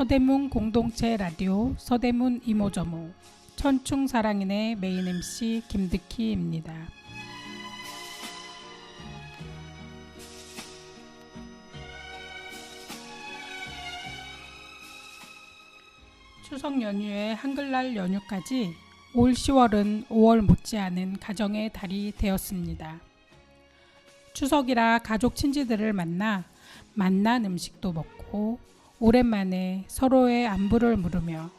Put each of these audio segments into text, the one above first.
서대문 공동체 라디오 서대문 이모저모 천충사랑인의 메인 MC 김득희입니다. 추석 연휴에 한글날 연휴까지 올 10월은 5월 못지않은 가정의 달이 되었습니다. 추석이라 가족 친지들을 만난 음식도 먹고 오랜만에 서로의 안부를 물으며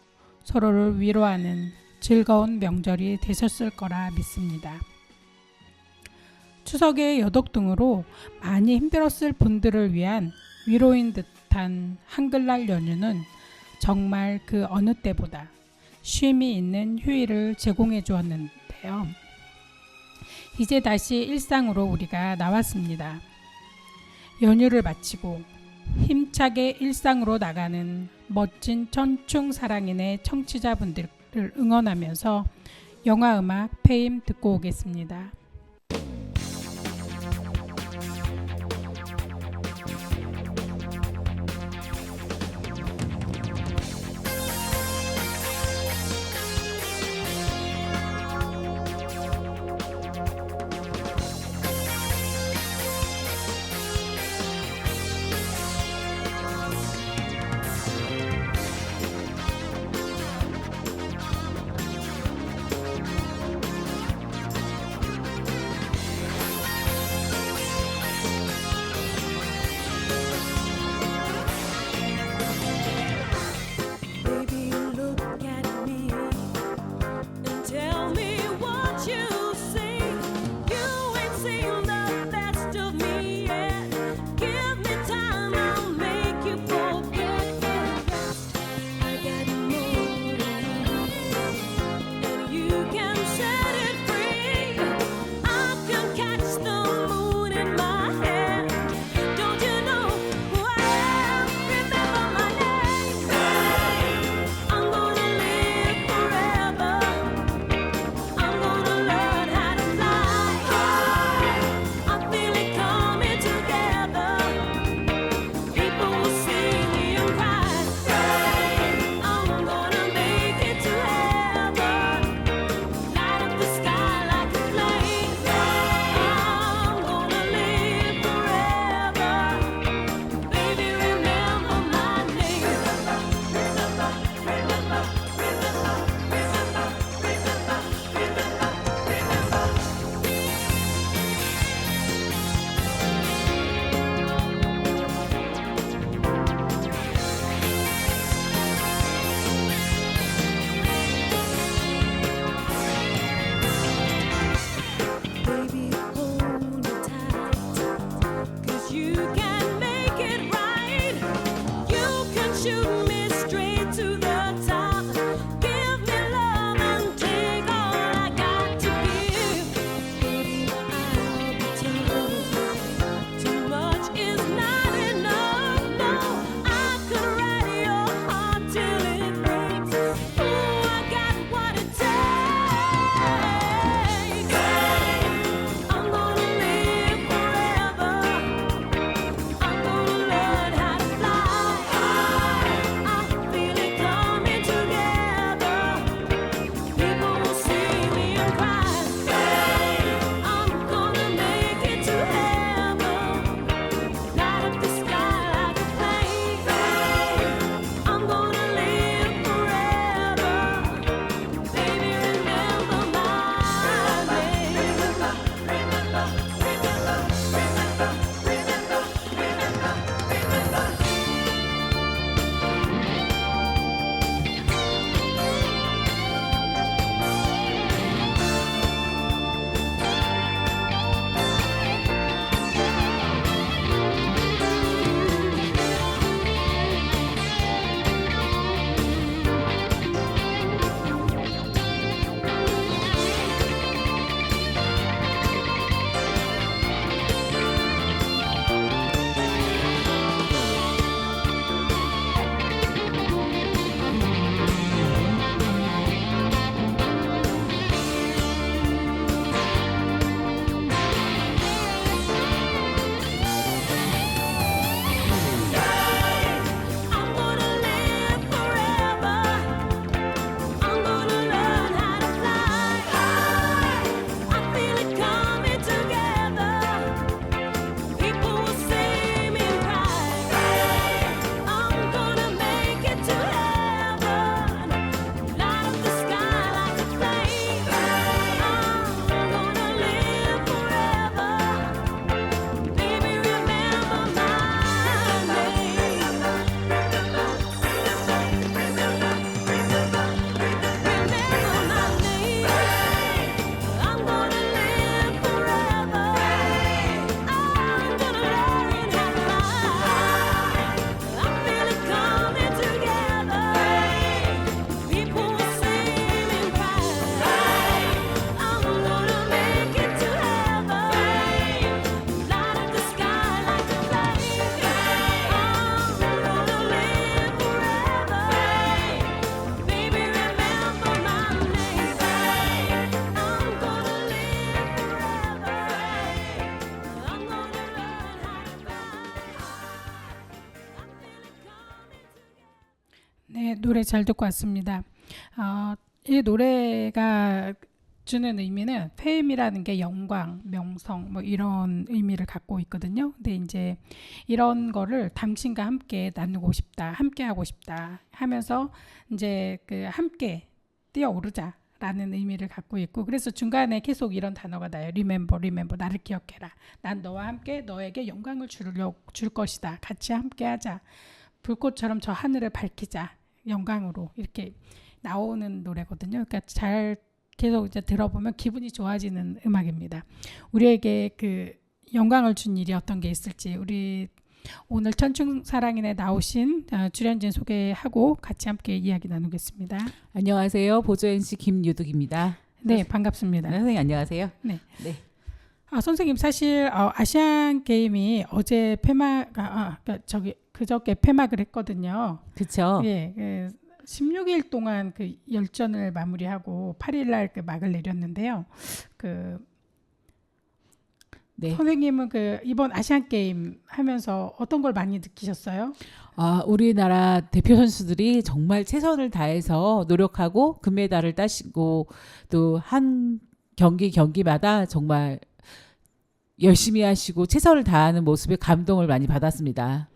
서로를 위로하는 즐거운 명절이 되셨을 거라 믿습니다. 추석의 여독등으로 많이 힘들었을 분들을 위한 위로인 듯한 한글날 연휴는 정말 그 어느 때보다 쉼이 있는 휴일을 제공해 주었는데요. 이제 다시 일상으로 우리가 나왔습니다. 연휴를 마치고 힘차게 일상으로 나가는 멋진 천충사랑인의 청취자분들을 응원하면서 영화음악 페임 듣고 오겠습니다. 네, 노래 잘 듣고 왔습니다. 이 노래가 주는 의미는 페임이라는 게 영광, 명성 뭐 이런 의미를 갖고 있거든요. 근데 이제 이런 거를 당신과 함께 나누고 싶다, 함께 하고 싶다 하면서 이제 그 함께 뛰어오르자. 라는 의미를 갖고 있고 그래서 중간에 계속 이런 단어가 나요. Remember, remember, 나를 기억해라. 난 너와 함께 너에게 영광을 줄 것이다. 같이 함께 하자. 불꽃처럼 저 하늘을 밝히자. 영광으로 이렇게 나오는 노래거든요. 그러니까 잘 계속 이제 들어보면 기분이 좋아지는 음악입니다. 우리에게 그 영광을 준 일이 어떤 게 있을지 우리 오늘 천충사랑인에 나오신 출연진 소개하고 같이 함께 이야기 나누겠습니다. 안녕하세요. 보조 MC 김유득입니다. 네, 반갑습니다. 네, 선생님 안녕하세요. 네. 네. 선생님 사실 아시안 게임이 어제 그저께 폐막을 했거든요. 그렇죠. 예, 16일 동안 그 열전을 마무리하고 8일날 그 막을 내렸는데요. 네. 선생님은 그 이번 아시안 게임 하면서 어떤 걸 많이 느끼셨어요? 우리나라 대표 선수들이 정말 최선을 다해서 노력하고 금메달을 따시고 또 한 경기마다 정말 열심히 하시고 최선을 다하는 모습에 감동을 많이 받았습니다.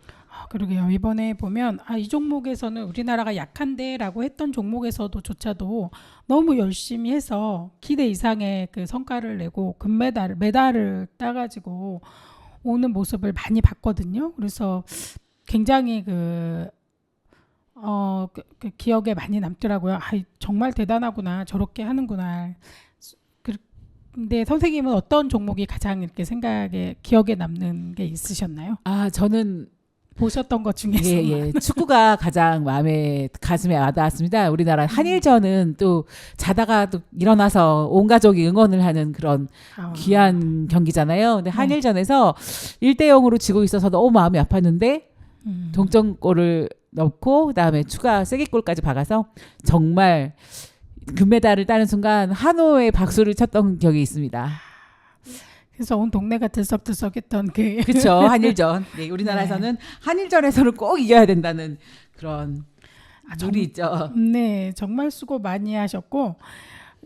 그러게요. 이번에 보면 이 종목에서는 우리나라가 약한데라고 했던 종목에서도 너무 열심히 해서 기대 이상의 그 성과를 내고 메달을 따가지고 오는 모습을 많이 봤거든요. 그래서 굉장히 그 기억에 많이 남더라고요. 정말 대단하구나. 저렇게 하는구나. 근데 선생님은 어떤 종목이 가장 이렇게 기억에 남는 게 있으셨나요? 저는 보셨던 것 중에서 축구가 가장 가슴에 와닿았습니다. 우리나라 한일전은 또 자다가 또 일어나서 온 가족이 응원을 하는 그런 귀한 경기잖아요. 근데 한일전에서 1대0으로 지고 있어서 너무 마음이 아팠는데 동점골을 넣고 그다음에 추가 쐐기골까지 박아서 정말 금메달을 따는 순간 한호의 박수를 쳤던 기억이 있습니다. 그래서 온 동네가 들썩들썩했던 그렇죠. 한일전. 네, 우리나라에서는 한일전에서는 꼭 이겨야 된다는 그런 룰이 있죠. 네, 정말 수고 많이 하셨고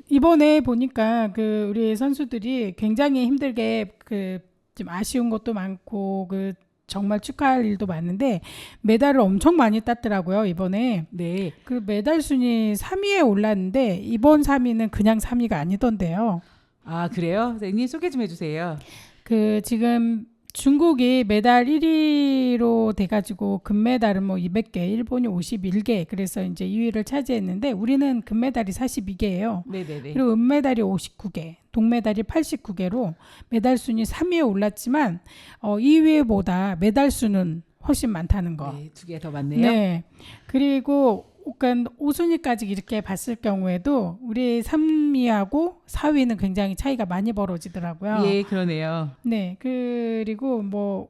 이번에 보니까 우리 선수들이 굉장히 힘들게 좀 아쉬운 것도 많고 정말 축하할 일도 많은데 메달을 엄청 많이 땄더라고요. 이번에. 네. 그 메달 순위 3위에 올랐는데 이번 3위는 그냥 3위가 아니던데요. 그래요? 선생님 소개 좀 해주세요. 지금 중국이 메달 1위로 돼가지고 금메달은 뭐 200개, 일본이 51개, 그래서 이제 2위를 차지했는데 우리는 금메달이 42개예요. 네네네. 그리고 은메달이 59개, 동메달이 89개로 메달 순위 3위에 올랐지만 2위보다 메달 수는 훨씬 많다는 거. 네, 2개 더 많네요. 네. 그리고 5순위까지 이렇게 봤을 경우에도 우리 3위하고 4위는 굉장히 차이가 많이 벌어지더라고요. 예, 그러네요. 네. 그리고 뭐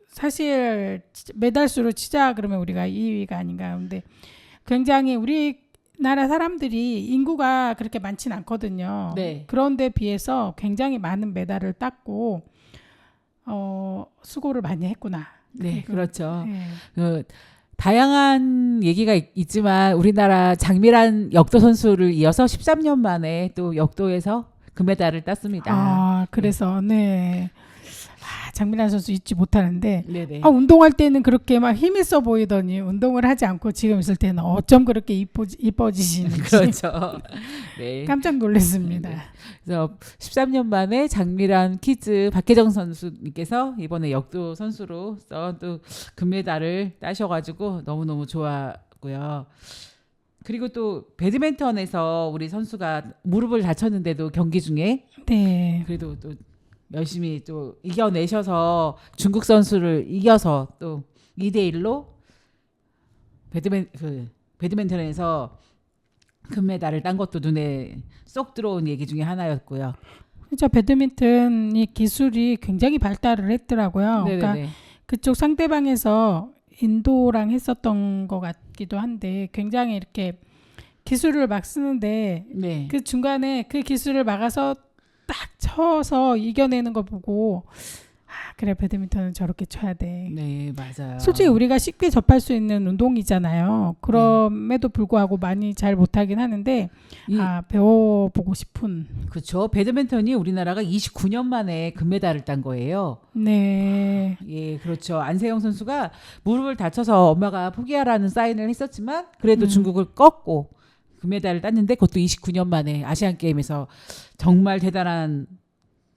사실 메달 수로 치자 그러면 우리가 2위가 아닌가. 근데 굉장히 우리나라 사람들이 인구가 그렇게 많진 않거든요. 네. 그런데 비해서 굉장히 많은 메달을 땄고 수고를 많이 했구나. 네, 그렇죠. 네. 다양한 얘기가 있지만 우리나라 장미란 역도 선수를 이어서 13년 만에 또 역도에서 금메달을 땄습니다. 그래서 네. 장미란 선수 잊지 못하는데 네네. 운동할 때는 그렇게 막 힘이 써 보이더니 운동을 하지 않고 지금 있을 때는 어쩜 그렇게 이뻐지시는지 그렇죠. 네. 깜짝 놀랐습니다. 네. 그래서 13년 만에 장미란 키즈 박혜정 선수님께서 이번에 역도 선수로서 또 금메달을 따셔가지고 너무너무 좋았고요. 그리고 또 배드민턴에서 우리 선수가 무릎을 다쳤는데도 경기 중에 네. 그래도 또 열심히 또 이겨내셔서 중국 선수를 이겨서 또 2대1로 배드민턴에서 금메달을 딴 것도 눈에 쏙 들어온 얘기 중에 하나였고요. 진짜 배드민턴이 기술이 굉장히 발달을 했더라고요. 네네네. 그러니까 그쪽 상대방에서 인도랑 했었던 것 같기도 한데 굉장히 이렇게 기술을 막 쓰는데 네. 그 중간에 그 기술을 막아서 딱 쳐서 이겨내는 거 보고 그래 배드민턴은 저렇게 쳐야 돼. 네, 맞아요. 솔직히 우리가 쉽게 접할 수 있는 운동이잖아요. 그럼에도 불구하고 많이 잘 못하긴 하는데 배워보고 싶은. 그렇죠. 배드민턴이 우리나라가 29년 만에 금메달을 딴 거예요. 네. 예, 그렇죠. 안세영 선수가 무릎을 다쳐서 엄마가 포기하라는 사인을 했었지만 그래도 중국을 꺾고 금메달을 땄는데 그것도 29년 만에 아시안 게임에서 정말 대단한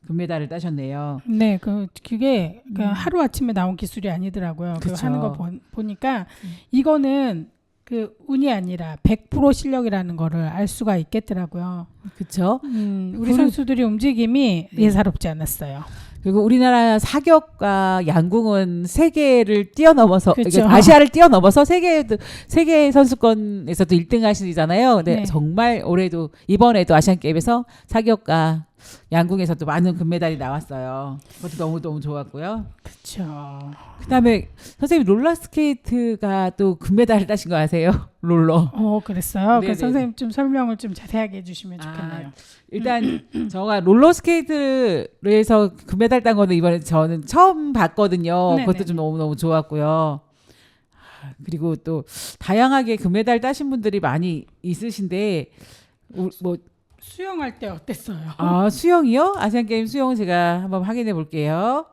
금메달을 따셨네요. 네, 그게 하루 아침에 나온 기술이 아니더라고요. 그거 그쵸. 하는 거 보니까 이거는 그 운이 아니라 100% 실력이라는 거를 알 수가 있겠더라고요. 그렇죠. 우리 선수들이 움직임이 예사롭지 않았어요. 그리고 우리나라 사격과 양궁은 세계를 뛰어넘어서 그쵸. 아시아를 뛰어넘어서 세계 선수권에서도 1등 하시잖아요. 근데 네. 정말 올해도 이번에도 아시안 게임에서 사격과 양궁에서도 많은 금메달이 나왔어요. 그것도 너무 좋았고요. 그렇죠. 그다음에 선생님 롤러스케이트가 또 금메달을 따신 거 아세요? 롤러. 그랬어요. 네네. 그 선생님 좀 설명을 좀 자세하게 해주시면 좋겠네요. 일단 제가 롤러스케이트에서 금메달 딴 거는 이번에 저는 처음 봤거든요. 네네. 그것도 좀 너무 좋았고요. 그리고 또 다양하게 금메달 따신 분들이 많이 있으신데 뭐 수영할 때 어땠어요? 수영이요? 아시안 게임 수영 제가 한번 확인해 볼게요.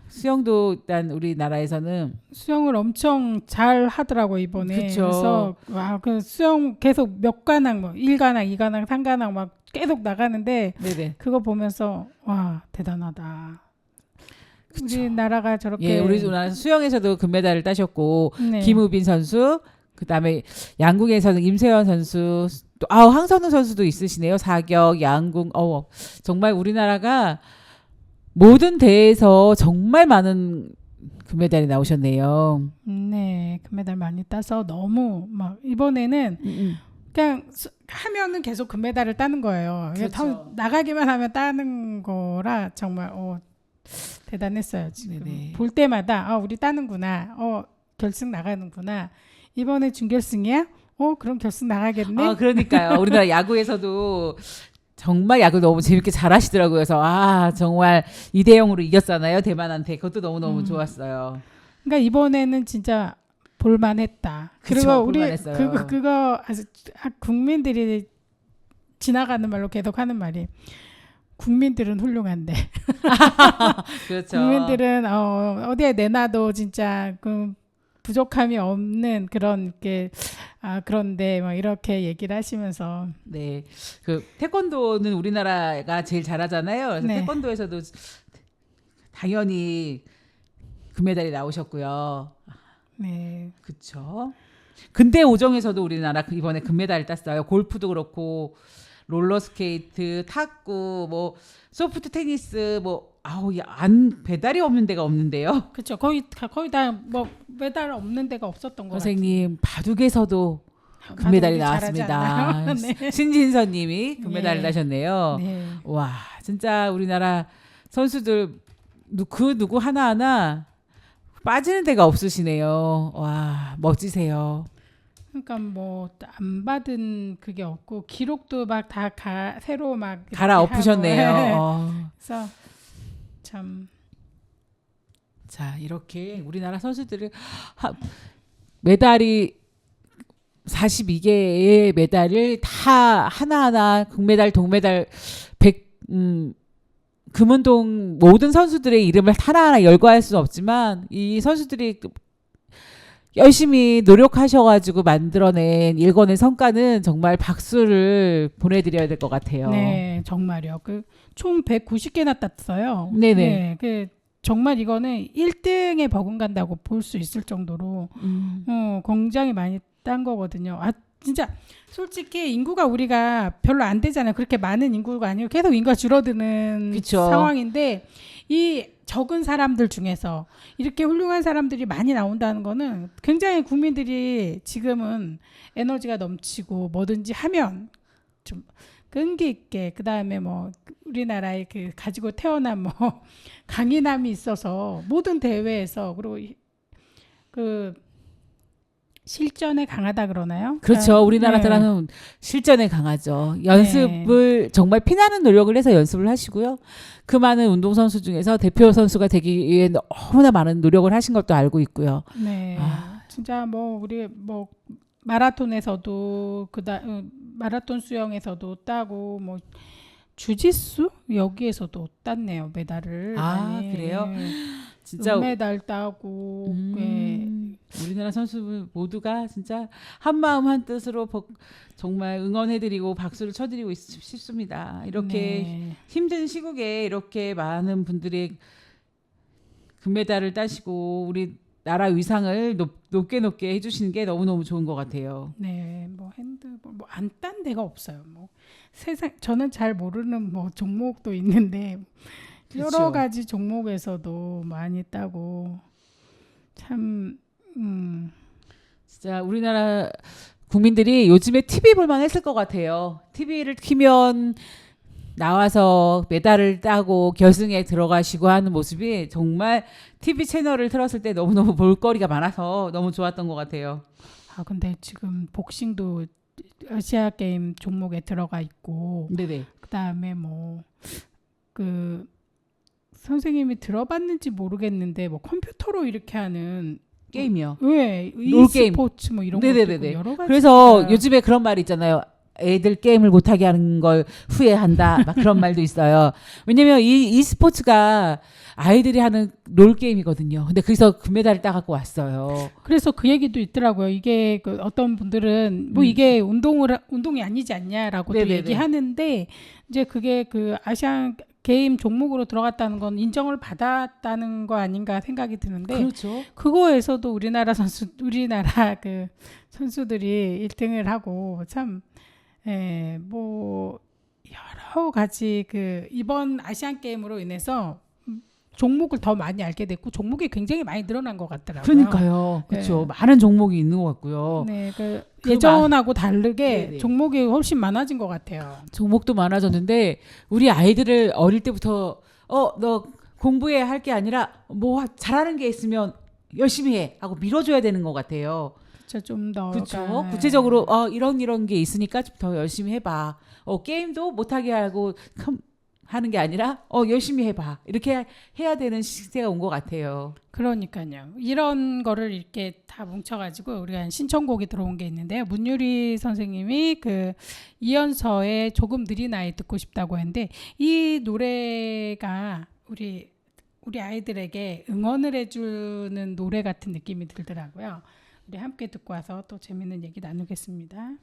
수영도 일단 우리나라에서는 수영을 엄청 잘 하더라고 이번에. 그쵸. 그래서 그 수영 계속 몇 관왕 뭐 1관왕, 2관왕, 3관왕 막 계속 나가는데 네네. 그거 보면서 와 대단하다. 그쵸. 우리나라가 저렇게 예, 우리나라 수영에서도 금메달을 따셨고 네. 김우빈 선수, 그다음에 양궁에서는 임세현 선수, 또 황선우 선수도 있으시네요. 사격, 양궁. 정말 우리나라가 모든 대회에서 정말 많은 금메달이 나오셨네요. 네, 금메달 많이 따서 너무 막 이번에는 그냥 하면은 계속 금메달을 따는 거예요. 그렇죠. 나가기만 하면 따는 거라 정말 대단했어요. 지금 네네. 볼 때마다 우리 따는구나. 결승 나가는구나. 이번에 준결승이야? 그럼 결승 나가겠네. 그러니까요. 우리나라 야구에서도 정말 야구 너무 재밌게 잘하시더라고요. 그래서 정말 2대0으로 이겼잖아요. 대만한테. 그것도 너무 좋았어요. 그러니까 이번에는 진짜 볼만했다. 그쵸, 그리고 우리 볼만했어요. 그거 아주 국민들이 지나가는 말로 계속 하는 말이 국민들은 훌륭한데. 그렇죠. 국민들은 어디에 내놔도 진짜 그 부족함이 없는 그런 게 그런데 막 이렇게 얘기를 하시면서 네, 그 태권도는 우리나라가 제일 잘하잖아요. 그래서 네. 태권도에서도 당연히 금메달이 나오셨고요. 네. 그렇죠. 근대 오정에서도 우리나라 이번에 금메달을 땄어요. 골프도 그렇고 롤러스케이트, 탁구, 뭐 소프트 테니스, 배달이 없는 데가 없는데요. 그렇죠. 거의 다 뭐 메달 없는 데가 없었던 것 같아요. 선생님 바둑에서도 금메달이 나왔습니다. 네. 신진서님이 금메달을 네. 따셨네요. 네. 와, 진짜 우리나라 선수들 그 누구 하나하나 빠지는 데가 없으시네요. 와, 멋지세요. 그러니까 뭐 안 받은 그게 없고 기록도 막 다 새로 막 이렇게 갈아엎으셨네요. 하고. 그래서 참 자, 이렇게 우리나라 선수들을 메달이 42개의 메달을 다 하나하나 금메달, 동메달, 금운동 모든 선수들의 이름을 하나하나 열거할 수는 없지만 이 선수들이 열심히 노력하셔가지고 만들어낸 일궈낸 성과는 정말 박수를 보내드려야 될 것 같아요. 네, 정말요. 총 190개나 땄어요. 네네. 네, 정말 이거는 1등에 버금간다고 볼 수 있을 정도로 굉장히 많이 딴 거거든요. 진짜 솔직히 인구가 우리가 별로 안 되잖아요. 그렇게 많은 인구가 아니고 계속 인구가 줄어드는 그쵸. 상황인데 이 적은 사람들 중에서 이렇게 훌륭한 사람들이 많이 나온다는 거는 굉장히 국민들이 지금은 에너지가 넘치고 뭐든지 하면 좀 끈기 있게 그다음에 뭐 우리나라에 가지고 태어난 뭐 강인함이 있어서 모든 대회에서 그리고 실전에 강하다 그러나요? 그렇죠. 우리나라 네. 사람은 실전에 강하죠. 연습을 정말 피나는 노력을 해서 연습을 하시고요. 그 많은 운동선수 중에서 대표 선수가 되기 위해 너무나 많은 노력을 하신 것도 알고 있고요. 네. 아. 진짜 뭐 우리 뭐 마라톤에서도 마라톤 수영에서도 따고 뭐 주짓수 여기에서도 땄네요. 메달을. 아, 많이. 그래요? 진짜 은메달 따고 예. 우리나라 선수들 모두가 진짜 한 마음 한 뜻으로 정말 응원해드리고 박수를 쳐드리고 싶습니다. 이렇게 네. 힘든 시국에 이렇게 많은 분들이 금메달을 따시고 우리 나라 위상을 높게 해주시는 게 너무너무 좋은 것 같아요. 네, 뭐 핸드볼 뭐 안 딴 데가 없어요. 뭐 세상 저는 잘 모르는 뭐 종목도 있는데 여러 그렇죠. 가지 종목에서도 많이 따고 참 진짜 우리나라 국민들이 요즘에 TV 볼만 했을 것 같아요. TV를 키면 나와서 메달을 따고 결승에 들어가시고 하는 모습이 정말 TV 채널을 틀었을 때 너무너무 볼거리가 많아서 너무 좋았던 것 같아요. 아 근데 지금 복싱도 아시아 게임 종목에 들어가 있고 네네. 그다음에 뭐 그 선생님이 들어봤는지 모르겠는데 뭐 컴퓨터로 이렇게 하는 게임이요. 왜 롤게임. e스포츠 뭐 이런 것도 네네네네. 있고 여러 가지 그래서 요즘에 그런 말이 있잖아요. 애들 게임을 못하게 하는 걸 후회한다. 막 그런 말도 있어요. 왜냐면 이 e스포츠가 아이들이 하는 롤 게임이거든요. 근데 거기서 금메달을 따갖고 왔어요. 그래서 그 얘기도 있더라고요. 이게 그 어떤 분들은 뭐 이게 운동이 아니지 않냐라고도 네네네. 얘기하는데 이제 그게 그 아시안 게임 종목으로 들어갔다는 건 인정을 받았다는 거 아닌가 생각이 드는데 그렇죠. 그거에서도 우리나라 그 선수들이 1등을 하고 참 뭐 여러 가지 그 이번 아시안 게임으로 인해서 종목을 더 많이 알게 됐고 종목이 굉장히 많이 늘어난 것 같더라고요. 그러니까요. 그렇죠. 많은 종목이 있는 것 같고요. 네, 그 그 예전하고 다르게 네네. 종목이 훨씬 많아진 것 같아요. 종목도 많아졌는데 우리 아이들을 어릴 때부터 너 공부해 할 게 아니라 뭐 잘하는 게 있으면 열심히 해 하고 밀어줘야 되는 것 같아요. 그렇죠, 좀 더. 그렇죠. 구체적으로 이런 게 있으니까 좀 더 열심히 해봐. 게임도 못하게 하고 하는 게 아니라 열심히 해봐. 이렇게 해야 되는 시대가 온 것 같아요. 그러니까요. 이런 거를 이렇게 다 뭉쳐가지고 우리가 신청곡이 들어온 게 있는데요. 문유리 선생님이 그 이연서의 조금 느린 아이 듣고 싶다고 했는데 이 노래가 우리 아이들에게 응원을 해주는 노래 같은 느낌이 들더라고요. 우리 함께 듣고 와서 또 재밌는 얘기 나누겠습니다.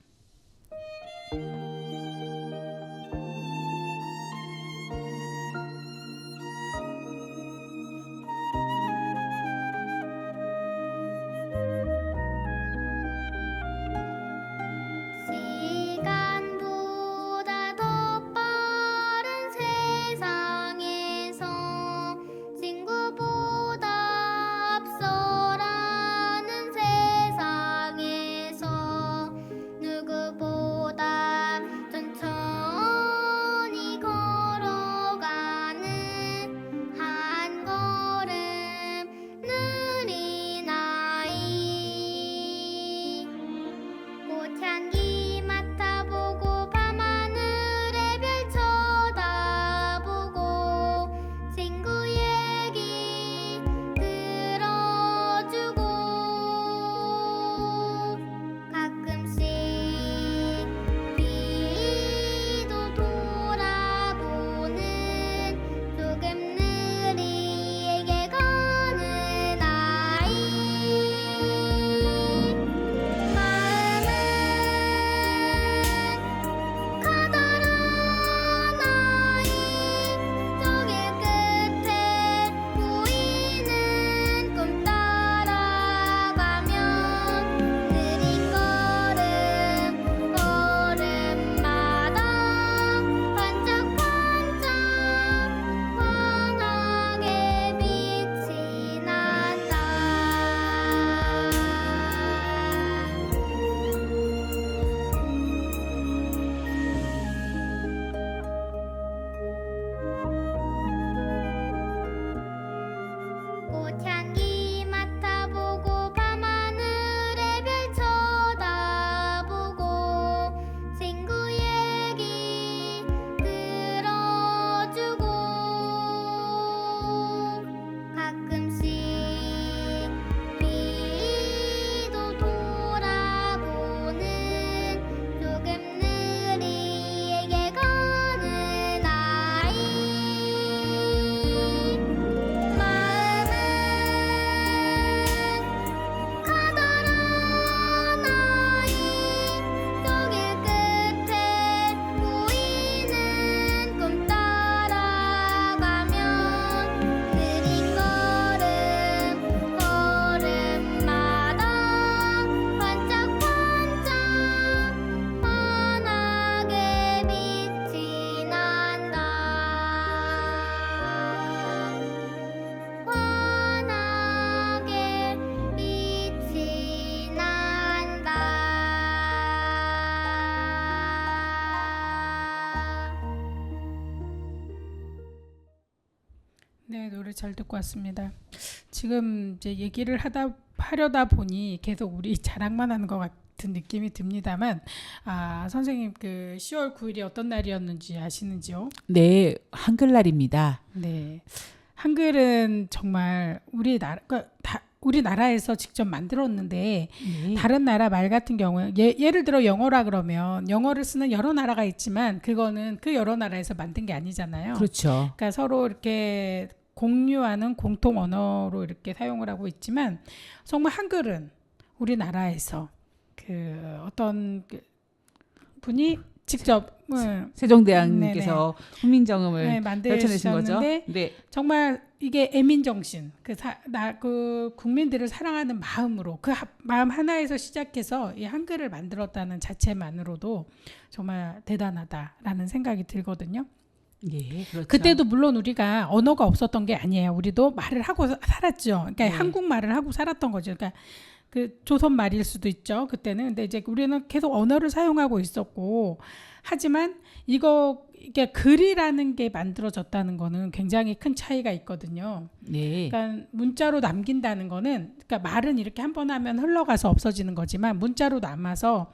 시간보다 더 빠른 세상에서 친구보다 앞서라는 세상에서 누구보다 잘 듣고 왔습니다. 지금 이제 얘기를 하려다 보니 계속 우리 자랑만 하는 것 같은 느낌이 듭니다만, 선생님 그 10월 9일이 어떤 날이었는지 아시는지요? 네, 한글날입니다. 네, 한글은 정말 우리나라에서 직접 만들었는데 네. 다른 나라 말 같은 경우에 예를 들어 영어라 그러면 영어를 쓰는 여러 나라가 있지만 그거는 그 여러 나라에서 만든 게 아니잖아요. 그렇죠. 그러니까 서로 이렇게 공유하는 공통 언어로 이렇게 사용을 하고 있지만 정말 한글은 우리나라에서 그 어떤 분이 직접 세종대왕님께서 훈민정음을 네, 펼쳐내신 거죠. 만드셨는데 네. 정말 이게 애민정신, 그 국민들을 사랑하는 마음으로 마음 하나에서 시작해서 이 한글을 만들었다는 자체만으로도 정말 대단하다라는 생각이 들거든요. 예, 그렇죠. 그때도 물론 우리가 언어가 없었던 게 아니에요. 우리도 말을 하고 살았죠. 그러니까 네. 한국말을 하고 살았던 거죠. 그러니까 그 조선 말일 수도 있죠. 그때는. 근데 이제 우리는 계속 언어를 사용하고 있었고, 하지만 이게 글이라는 게 만들어졌다는 거는 굉장히 큰 차이가 있거든요. 네. 그러니까 문자로 남긴다는 거는, 그러니까 말은 이렇게 한 번 하면 흘러가서 없어지는 거지만 문자로 남아서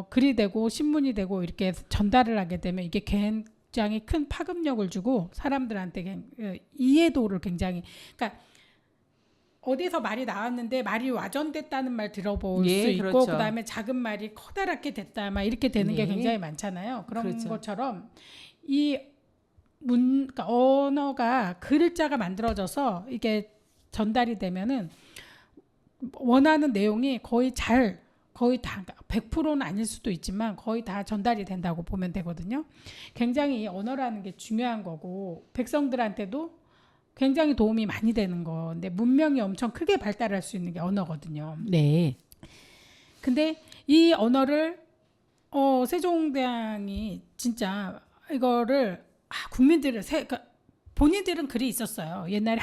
글이 되고 신문이 되고 이렇게 전달을 하게 되면 이게 굉장히 큰 파급력을 주고 사람들한테 이해도를 굉장히, 그러니까 어디서 말이 나왔는데 말이 와전됐다는 말 들어볼 예, 수 있고, 그렇죠. 그다음에 작은 말이 커다랗게 됐다 막 이렇게 되는 게 네. 굉장히 많잖아요. 그런 그렇죠. 것처럼 그러니까 언어가 글자가 만들어져서 이게 전달이 되면은 원하는 내용이 거의 다 100%는 아닐 수도 있지만 거의 다 전달이 된다고 보면 되거든요. 굉장히 이 언어라는 게 중요한 거고 백성들한테도 굉장히 도움이 많이 되는 건데 문명이 엄청 크게 발달할 수 있는 게 언어거든요. 네. 근데 이 언어를 세종대왕이 진짜 이거를 국민들을 그러니까 본인들은 글이 있었어요. 옛날에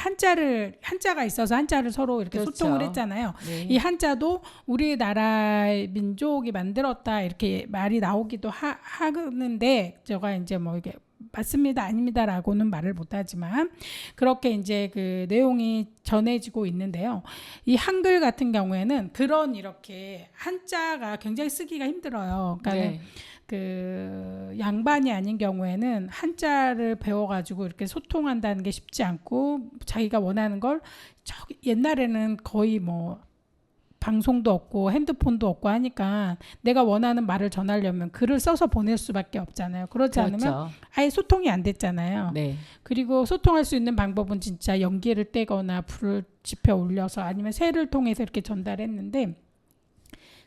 한자가 있어서 한자를 서로 이렇게 그렇죠. 소통을 했잖아요. 네. 이 한자도 우리나라의 민족이 만들었다 이렇게 말이 나오기도 하는데 제가 이제 뭐 이게 맞습니다 아닙니다라고는 말을 못하지만 그렇게 이제 그 내용이 전해지고 있는데요. 이 한글 같은 경우에는 그런 이렇게 한자가 굉장히 쓰기가 힘들어요. 그러니까 네. 그 양반이 아닌 경우에는 한자를 배워가지고 이렇게 소통한다는 게 쉽지 않고 자기가 원하는 걸 옛날에는 거의 뭐 방송도 없고 핸드폰도 없고 하니까 내가 원하는 말을 전하려면 글을 써서 보낼 수밖에 없잖아요. 그렇지 않으면 그렇죠. 아예 소통이 안 됐잖아요. 네. 그리고 소통할 수 있는 방법은 진짜 연기를 떼거나 불을 지펴 올려서 아니면 새를 통해서 이렇게 전달했는데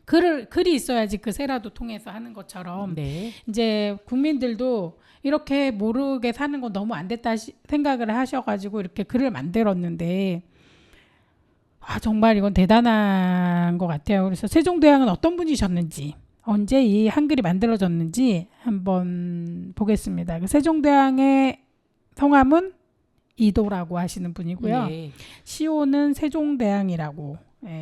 글이 있어야지 그 새라도 통해서 하는 것처럼 네. 이제 국민들도 이렇게 모르게 사는 건 너무 안 됐다 생각을 하셔가지고 이렇게 글을 만들었는데 정말 이건 대단한 것 같아요. 그래서 세종대왕은 어떤 분이셨는지 언제 이 한글이 만들어졌는지 한번 보겠습니다. 그 세종대왕의 성함은 이도라고 하시는 분이고요. 네. 시호는 세종대왕이라고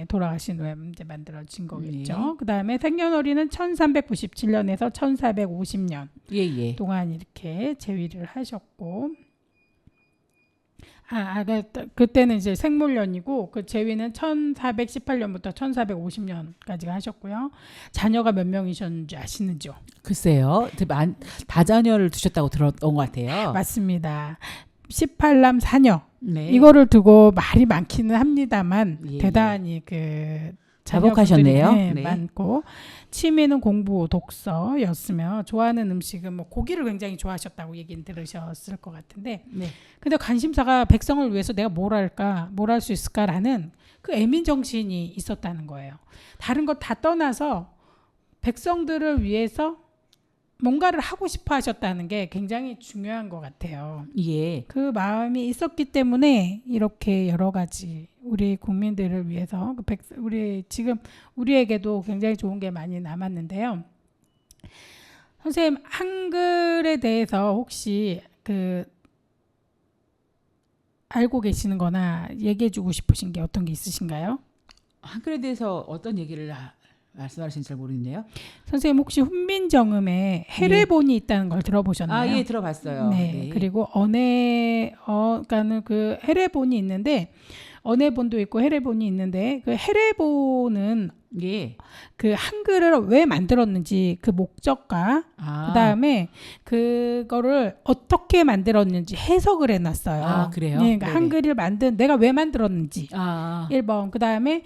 돌아가신 후에 이제 만들어진 거겠죠. 네. 그다음에 생년월일은 1397년에서 1450년 예. 동안 이렇게 재위를 하셨고 그때는 이제 생물년이고 그 재위는 1418년부터 1450년까지 하셨고요. 자녀가 몇 명이셨는지 아시는지요? 글쎄요. 다자녀를 두셨다고 들었던 것 같아요. 맞습니다. 18남 4녀. 네. 이거를 두고 말이 많기는 합니다만 예, 대단히 그 자복하셨네요. 자녀분들이 네. 많고 취미는 공부, 독서였으며 좋아하는 음식은 뭐 고기를 굉장히 좋아하셨다고 얘기는 들으셨을 것 같은데 네. 근데 관심사가 백성을 위해서 내가 뭘 할까, 뭘 할 수 있을까라는 그 애민 정신이 있었다는 거예요. 다른 것 다 떠나서 백성들을 위해서 뭔가를 하고 싶어 하셨다는 게 굉장히 중요한 것 같아요. 예. 그 마음이 있었기 때문에 이렇게 여러 가지 우리 국민들을 위해서 우리에게도 굉장히 좋은 게 많이 남았는데요. 선생님 한글에 대해서 혹시 알고 계시는 거나 얘기해 주고 싶으신 게 어떤 게 있으신가요? 한글에 대해서 어떤 얘기를 말씀하신 잘 모르겠네요. 선생님 혹시 훈민정음에 해례본이 있다는 걸 들어보셨나요? 아, 예, 들어봤어요. 네. 그리고 그러니까는 그 해례본이 있는데 언해본도 있고 해례본이 있는데 그 해례본은 예. 그 한글을 왜 만들었는지 그 목적과 그다음에 그거를 어떻게 만들었는지 해석을 해놨어요. 아, 그래요? 네, 그러니까 네네. 한글을 내가 왜 만들었는지 아, 1번 그다음에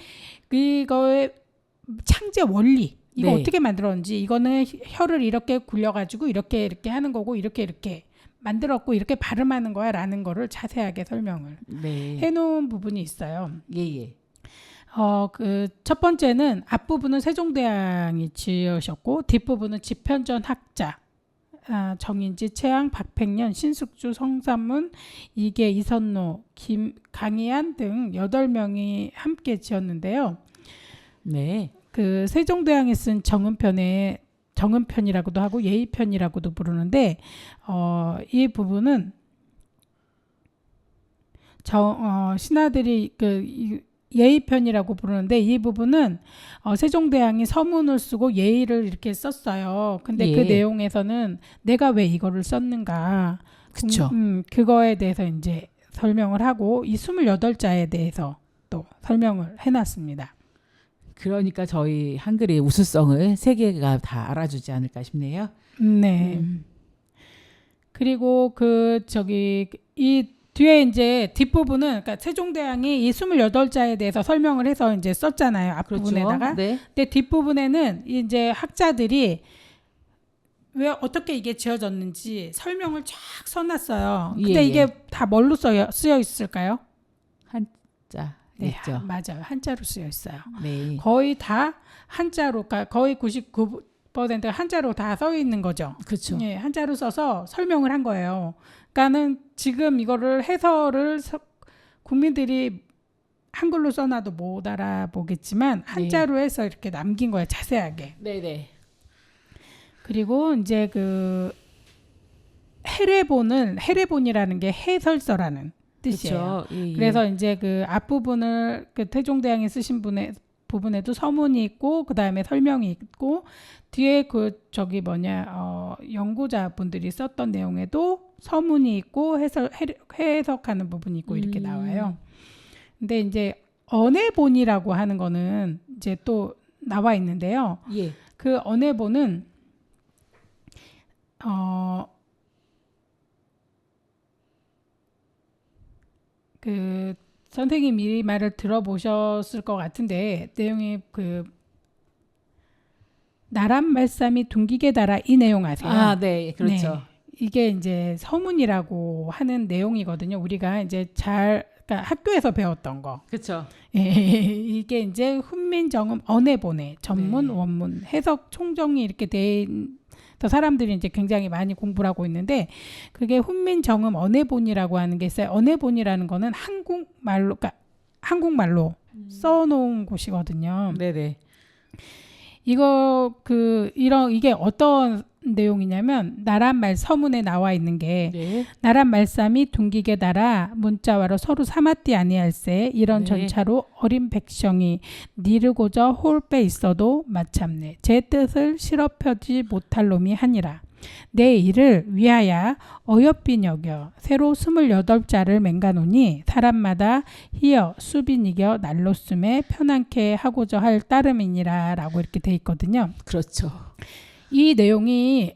이거의 창제 원리 이거 네. 어떻게 만들었는지 이거는 혀를 이렇게 굴려가지고 이렇게 하는 거고 이렇게 만들었고 이렇게 발음하는 거야라는 거를 자세하게 설명을 네. 해놓은 부분이 있어요. 예. 그 첫 번째는 앞부분은 세종대왕이 지으셨고 뒷부분은 집현전 학자 정인지, 최양, 박팽년, 신숙주, 성삼문, 이계, 이선노, 강희안 등 8명이 함께 지었는데요. 네. 그 세종대왕이 쓴 정음편이라고도 하고 예의편이라고도 부르는데 이 부분은 신하들이 예의편이라고 부르는데 이 부분은 세종대왕이 서문을 쓰고 예의를 이렇게 썼어요. 근데 그 예. 내용에서는 내가 왜 이거를 썼는가 그쵸. 그거에 대해서 이제 설명을 하고 이 28자에 대해서 또 설명을 해놨습니다. 그러니까 저희 한글의 우수성을 세계가 다 알아주지 않을까 싶네요. 네. 그리고 이 뒤에 이제 뒷부분은 그러니까 세종대왕이 이 28자에 대해서 설명을 해서 이제 썼잖아요. 앞부분에다가. 그렇죠. 네. 근데 뒷부분에는 이제 학자들이 왜 어떻게 이게 지어졌는지 설명을 쫙 써놨어요. 근데 예, 이게 예. 다 뭘로 쓰여 있을까요? 한자. 네, 있죠. 맞아요. 한자로 쓰여 있어요. 네. 거의 다 한자로, 그러니까 거의 99%가 한자로 다 써 있는 거죠. 그렇죠. 예, 한자로 써서 설명을 한 거예요. 그러니까는 지금 이거를 해설을 국민들이 한글로 써놔도 못 알아보겠지만 한자로 해서 이렇게 남긴 거예요. 자세하게. 네네. 그리고 이제 그 해례본이라는 게 해설서라는 뜻이에요. 그렇죠. 예, 예. 그래서 이제 그 앞부분을 그 태종대왕이 쓰신 부분에도 서문이 있고 그 다음에 설명이 있고 뒤에 연구자분들이 썼던 내용에도 서문이 있고 해석하는 부분이 있고 이렇게 나와요. 근데 이제 언해본이라고 하는 거는 이제 또 나와 있는데요. 예. 그 언해본은 그 선생님 이 말을 들어보셨을 것 같은데 내용이 그 나란 말씀이 둥기게 달아 이 내용 아세요? 아, 네. 그렇죠. 네. 이게 이제 서문이라고 하는 내용이거든요. 우리가 이제 그러니까 학교에서 배웠던 거. 그렇죠. 예, 이게 이제 훈민정음 언해본의 전문 네. 원문 해석 총정이 이렇게 돼 사람들이 이제 굉장히 많이 공부를 하고 있는데 그게 훈민정음 언해본이라고 하는 게 있어요. 언해본이라는 거는 한국말로 써놓은 곳이거든요. 네네. 이게 어떤 내용이냐면 나란 말 서문에 나와 있는 게 네. 나란 말씀이 둥기게 달아 문자와로 서로 삼았디 아니할세 이런 네. 전차로 어린 백성이 니르고저 홀빼 있어도 마참네 제 뜻을 실업하지 못할 놈이 하니라 내 일을 위하여 어여삐 여겨 새로 28자를 맹가노니 사람마다 희여 수빈이겨 날로 쓰매 편안케 하고자 할 따름이니라 라고 이렇게 돼 있거든요. 그렇죠. 이 내용이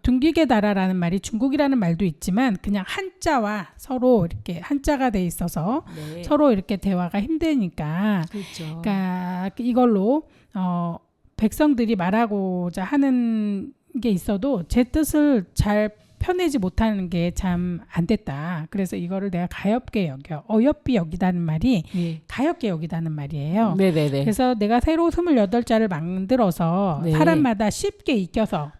둥기게 달아라는 말이 중국이라는 말도 있지만 그냥 한자와 서로 이렇게 한자가 돼 있어서 네. 서로 이렇게 대화가 힘드니까 그렇죠. 그러니까 이걸로 백성들이 말하고자 하는 게 있어도 제 뜻을 잘 펴내지 못하는 게 참 안 됐다. 그래서 이거를 내가 가엾게 여겨. 어여삐 여기다는 말이 예. 가엾게 여기다는 말이에요. 네네네. 그래서 내가 새로 28자를 만들어서 네. 사람마다 쉽게 익혀서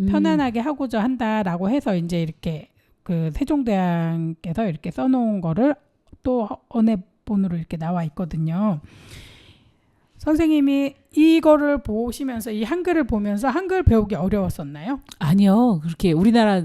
편안하게 하고자 한다라고 해서 이제 이렇게 그 세종대왕께서 이렇게 써놓은 거를 또 언해본으로 이렇게 나와 있거든요. 선생님이 이거를 보시면서 이 한글을 보면서 한글 배우기 어려웠었나요? 아니요. 그렇게 우리나라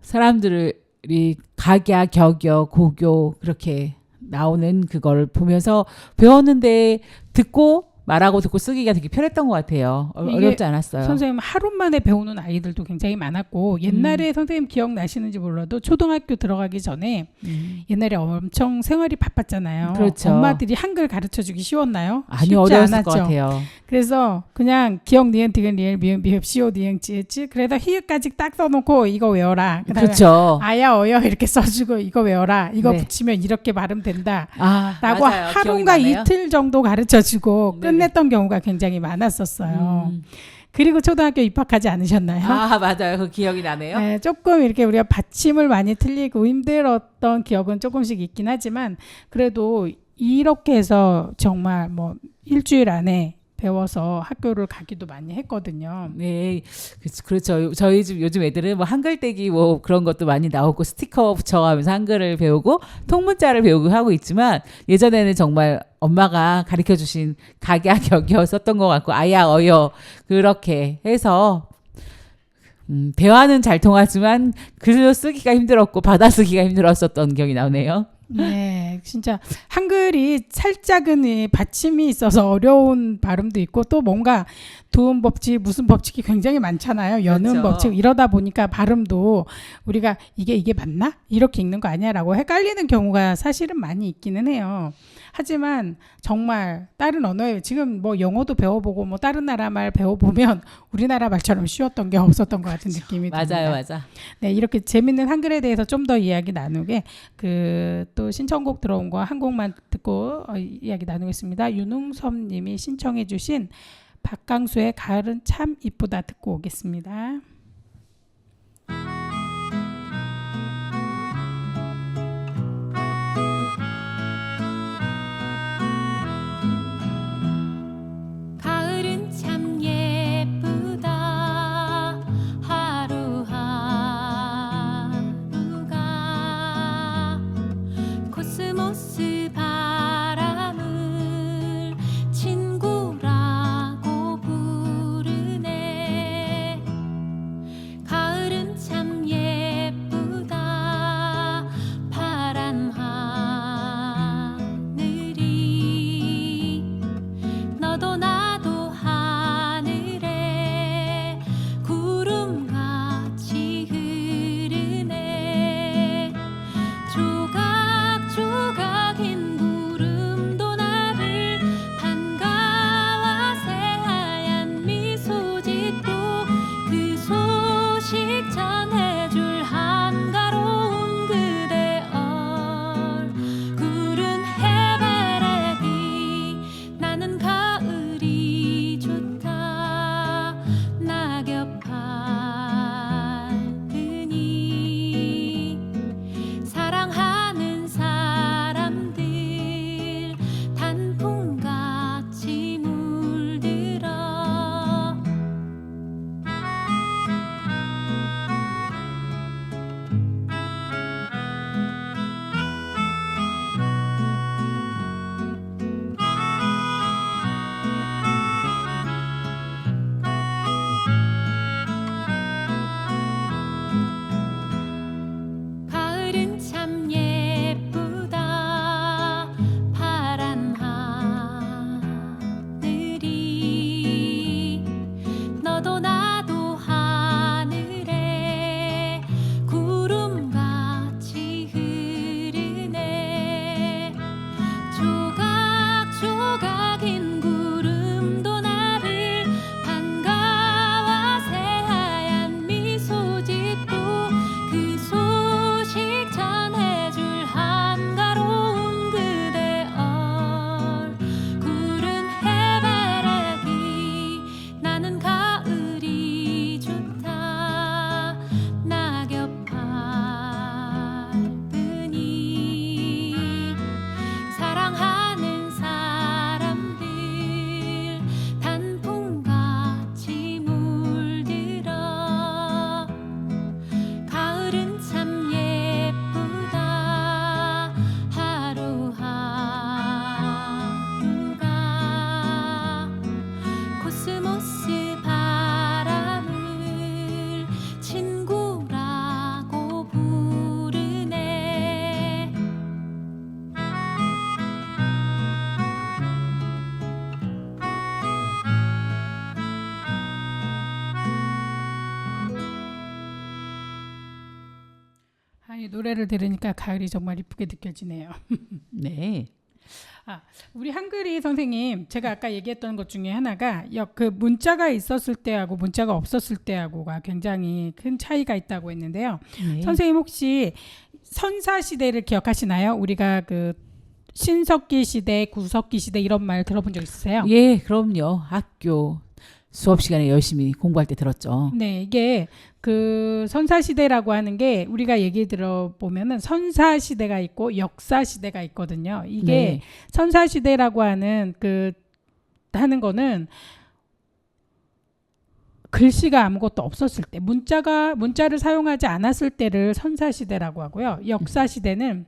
사람들이 각야, 격여, 고교 그렇게 나오는 그걸 보면서 배웠는데 듣고 말하고 듣고 쓰기가 되게 편했던 것 같아요. 이게 어렵지 않았어요. 선생님 하루 만에 배우는 아이들도 굉장히 많았고 옛날에 선생님 기억나시는지 몰라도 초등학교 들어가기 전에 옛날에 엄청 생활이 바빴잖아요. 그렇죠. 엄마들이 한글 가르쳐주기 쉬웠나요? 아니요, 쉽지 어려웠을 않았죠. 것 같아요. 그래서 그냥 기억 니은 디귿 리을 미음 비읍 시오 디응 찌읒 그래서 히읗까지 딱 써놓고 이거 외워라. 그다음에 그렇죠. 아야 어여 이렇게 써주고 이거 외워라. 이거 네. 붙이면 이렇게 발음된다. 아, 라고 맞아요. 기억이 하루가 나네요. 이틀 정도 가르쳐주고 네네. 끝냈던 경우가 굉장히 많았었어요. 음. 그리고 초등학교 입학하지 않으셨나요? 아, 맞아요. 그 기억이 나네요. 네, 조금 이렇게 우리가 받침을 많이 틀리고 힘들었던 기억은 조금씩 있긴 하지만 그래도 이렇게 해서 정말 뭐 일주일 안에 배워서 학교를 가기도 많이 했거든요. 네, 그렇죠. 저희 집 요즘 애들은 뭐 한글 떼기 뭐 그런 것도 많이 나오고 스티커 붙여가면서 한글을 배우고 통문자를 배우고 하고 있지만 예전에는 정말 엄마가 가르쳐 주신 각야격여 썼던 것 같고 아야 어여 그렇게 해서 대화는 잘 통하지만 글로 쓰기가 힘들었고 받아쓰기가 힘들었었던 기억이 나네요. 네, 진짜 한글이 살짝은 이 받침이 있어서 어려운 발음도 있고 또 뭔가 두음 법칙 무슨 법칙이 굉장히 많잖아요. 연음 그렇죠. 법칙 이러다 보니까 발음도 우리가 이게 맞나? 이렇게 읽는 거 아니야라고 헷갈리는 경우가 사실은 많이 있기는 해요. 하지만 정말 다른 언어에 지금 뭐 영어도 배워보고 뭐 다른 나라 말 배워보면 우리나라 말처럼 쉬웠던 게 없었던 것 같은 느낌이 듭니다. 맞아요, 맞아. 네, 이렇게 재밌는 한글에 대해서 좀 더 이야기 나누게 또 신청곡 들어온 거 한 곡만 듣고 이야기 나누겠습니다. 윤웅섭 님이 신청해 주신 박강수의 가을은 참 이쁘다 듣고 오겠습니다. 가을은 참 예쁘다 하루하루가 코스모스 바람을 친구라고 부르네 이 노래를 들으니까 가을이 정말 이쁘게 느껴지네요. 네. 우리 한글이 선생님, 제가 아까 얘기했던 것 중에 하나가 그 문자가 있었을 때하고 문자가 없었을 때하고가 굉장히 큰 차이가 있다고 했는데요. 네. 선생님 혹시 선사 시대를 기억하시나요? 우리가 그 신석기 시대, 구석기 시대 이런 말 들어본 적 있으세요? 예, 그럼요. 학교 수업 시간에 열심히 공부할 때 들었죠. 네, 이게 그 선사 시대라고 하는 게 우리가 얘기 들어보면은 선사 시대가 있고 역사 시대가 있거든요. 이게 네. 선사 시대라고 하는 하는 거는 글씨가 아무것도 없었을 때, 문자를 사용하지 않았을 때를 선사 시대라고 하고요. 역사 시대는